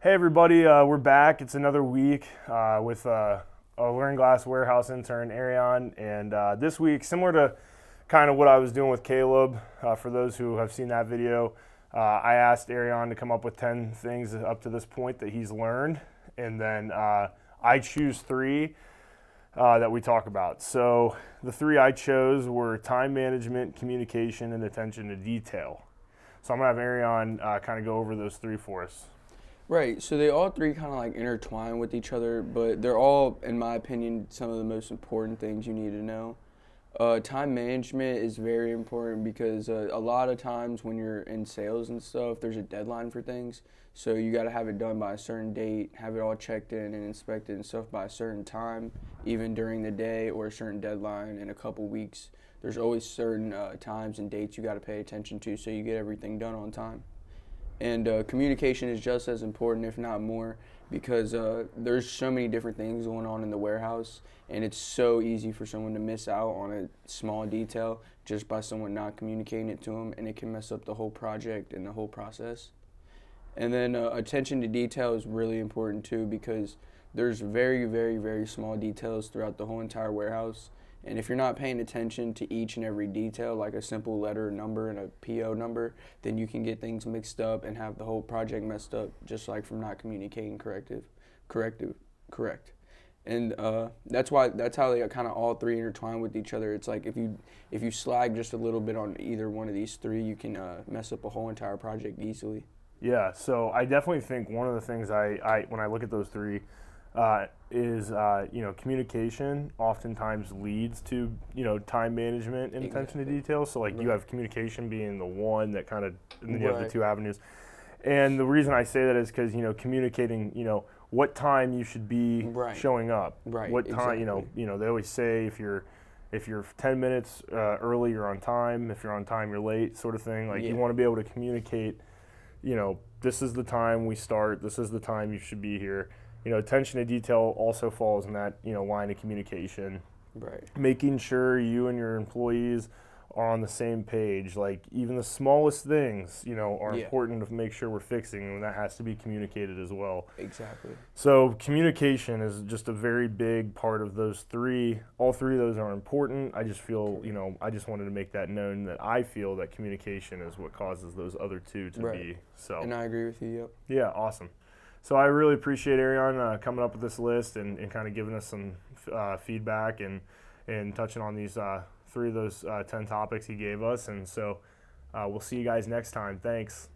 Hey everybody, we're back. It's another week with Alluring Glass warehouse intern Arion, and this week, similar to kind of what I was doing with Caleb, for those who have seen that video, I asked Arion to come up with 10 things up to this point that he's learned, and then I choose three that we talk about. So the three I chose were time management, communication, and attention to detail. So I'm gonna have Arion kind of go over those three for us. Right, so they all three kind of like intertwine with each other, but they're all, in my opinion, some of the most important things you need to know. Time management is very important because a lot of times when you're in sales and stuff, there's a deadline for things. So you got to have it done by a certain date, have it all checked in and inspected and stuff by a certain time, even during the day or a certain deadline in a couple weeks. There's always certain times and dates you got to pay attention to so you get everything done on time. And communication is just as important, if not more, because there's so many different things going on in the warehouse, and it's so easy for someone to miss out on a small detail just by someone not communicating it to them, and it can mess up the whole project and the whole process. And then attention to detail is really important too, because there's very, very, very small details throughout the whole entire warehouse. And if you're not paying attention to each and every detail, like a simple letter number and a PO number, then you can get things mixed up and have the whole project messed up, just like from not communicating correct. And that's how they kind of all three intertwine with each other. It's like if you slag just a little bit on either one of these three, you can mess up a whole entire project easily. Yeah, so I definitely think one of the things I when I look at those three is communication oftentimes leads to time management and attention to detail. So like you have communication being the one that kind of, and then you have the two avenues. And the reason I say that is because communicating what time you should be showing up. Right. What time they always say if you're 10 minutes early, you're on time. If you're on time, you're late, sort of thing. Like you want to be able to communicate. This is the time we start. This is the time you should be here. Attention to detail also falls in that, line of communication. Right. Making sure you and your employees are on the same page. Like even the smallest things, are important to make sure we're fixing, and that has to be communicated as well. Exactly. So communication is just a very big part of those three. All three of those are important. I just feel, I just wanted to make that known that I feel that communication is what causes those other two to be. So. And I agree with you, yep. Yeah, awesome. So I really appreciate Arion coming up with this list and kind of giving us some feedback and touching on these three of those 10 topics he gave us. And so we'll see you guys next time. Thanks.